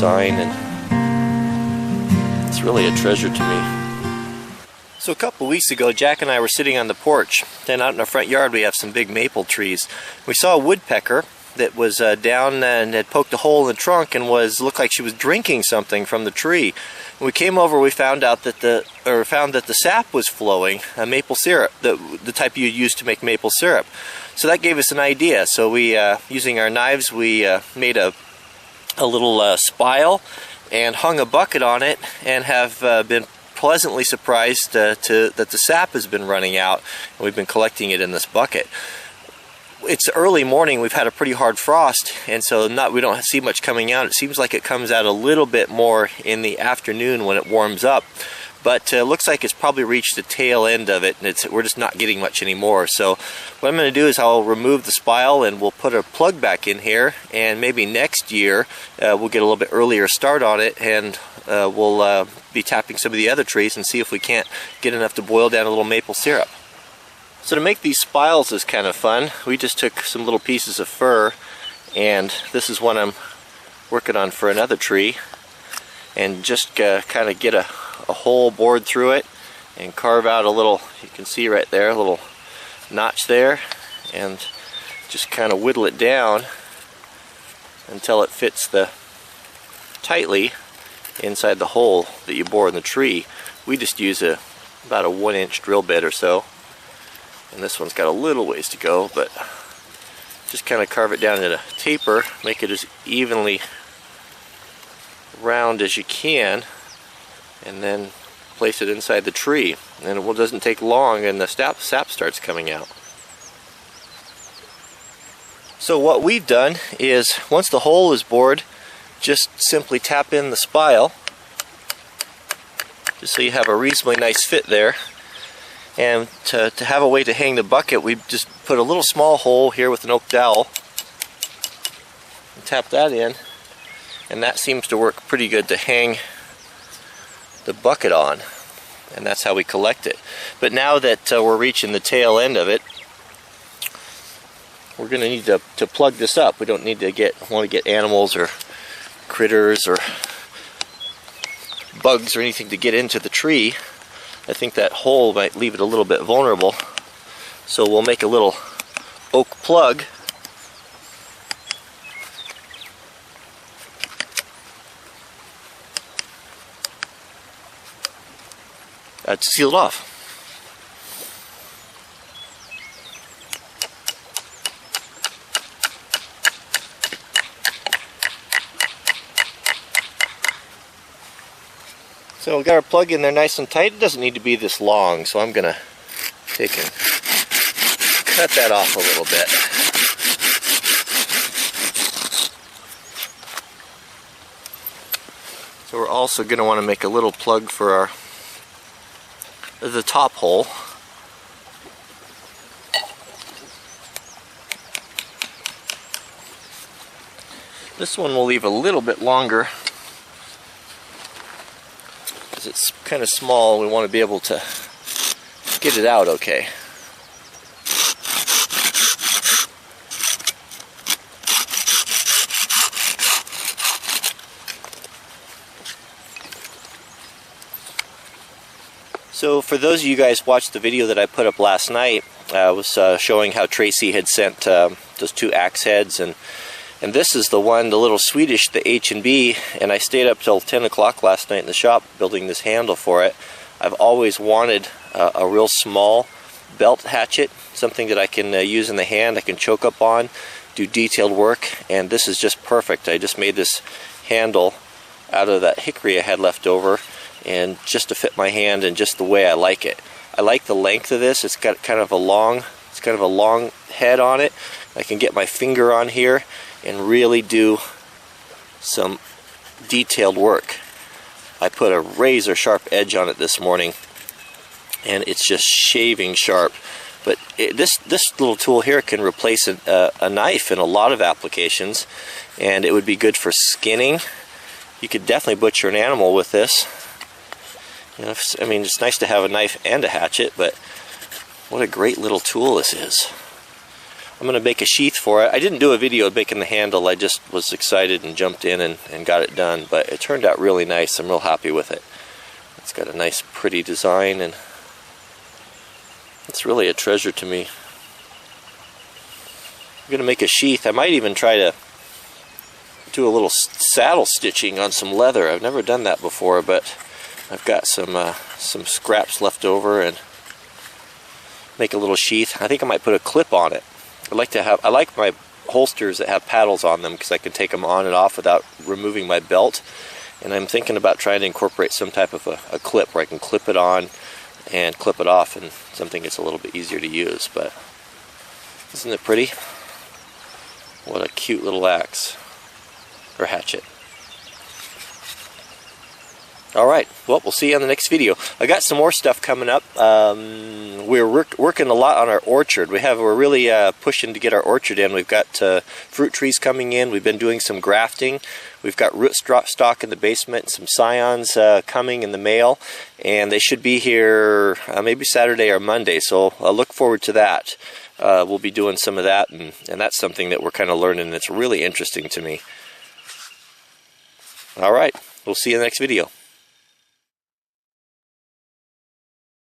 design, and it's really a treasure to me. So a couple weeks ago, Jack and I were sitting on the porch. Then out in our front yard we have some big maple trees. We saw a woodpecker that was down and had poked a hole in the trunk and looked like she was drinking something from the tree. When we came over, we found out that the sap was flowing, maple syrup, the type you use to make maple syrup. So that gave us an idea. So we, using our knives, we made a little spile and hung a bucket on it, and have been pleasantly surprised that the sap has been running out, and we've been collecting it in this bucket. It's early morning, we've had a pretty hard frost, and so we don't see much coming out. It seems like it comes out a little bit more in the afternoon when it warms up, but it looks like it's probably reached the tail end of it, and we're just not getting much anymore. So what I'm going to do is I'll remove the spile, and we'll put a plug back in here, and maybe next year we'll get a little bit earlier start on it, and we'll be tapping some of the other trees and see if we can't get enough to boil down a little maple syrup. So to make these spiles is kind of fun. We just took some little pieces of fir, and this is one I'm working on for another tree, and just kind of get a hole bored through it and carve out a little, you can see right there, a little notch there, and just kind of whittle it down until it fits tightly inside the hole that you bore in the tree. We just use about a 1-inch drill bit or so, and this one's got a little ways to go, but just kind of carve it down at a taper, make it as evenly round as you can, and then place it inside the tree, and it doesn't take long and the sap starts coming out. So what we've done is, once the hole is bored, just simply tap in the spile, just so you have a reasonably nice fit there. And to have a way to hang the bucket, we just put a little small hole here with an oak dowel and tap that in, and that seems to work pretty good to hang the bucket on, and that's how we collect it. But now that we're reaching the tail end of it, we're going to need to plug this up. We don't need to want to get animals or critters or bugs or anything to get into the tree. I think that hole might leave it a little bit vulnerable, so we'll make a little oak plug to seal it off. So we've got our plug in there nice and tight. It doesn't need to be this long, so I'm going to take and cut that off a little bit. So we're also going to want to make a little plug for the top hole. This one will leave a little bit longer, it's kind of small. We want to be able to get it out okay. So for those of you guys who watched the video that I put up last night, I was showing how Tracy had sent those 2 axe heads, and this is the one, the little Swedish, the H&B, and I stayed up till 10 o'clock last night in the shop building this handle for it. I've always wanted a real small belt hatchet, something that I can use in the hand, I can choke up on, do detailed work, and this is just perfect. I just made this handle out of that hickory I had left over, and just to fit my hand and just the way I like it. I like the length of this. It's got kind of a long head on it. I can get my finger on here and really do some detailed work. I put a razor sharp edge on it this morning, and it's just shaving sharp. But this little tool here can replace a knife in a lot of applications, and it would be good for skinning. You could definitely butcher an animal with this. You know, I mean, it's nice to have a knife and a hatchet, but what a great little tool this is. I'm going to make a sheath for it. I didn't do a video of making the handle. I just was excited and jumped in and got it done. But it turned out really nice. I'm real happy with it. It's got a nice pretty design, and it's really a treasure to me. I'm going to make a sheath. I might even try to do a little saddle stitching on some leather. I've never done that before, but I've got some scraps left over, and make a little sheath. I think I might put a clip on it. I like my holsters that have paddles on them because I can take them on and off without removing my belt. And I'm thinking about trying to incorporate some type of a clip where I can clip it on and clip it off, and something that's a little bit easier to use. But isn't it pretty? What a cute little axe or hatchet. Alright, well, we'll see you on the next video. I got some more stuff coming up. We're working a lot on our orchard. We're really pushing to get our orchard in. We've got fruit trees coming in. We've been doing some grafting. We've got root stock in the basement, some scions coming in the mail, and they should be here maybe Saturday or Monday, so I'll look forward to that. We'll be doing some of that, and that's something that we're kind of learning, and it's really interesting to me. Alright, we'll see you in the next video.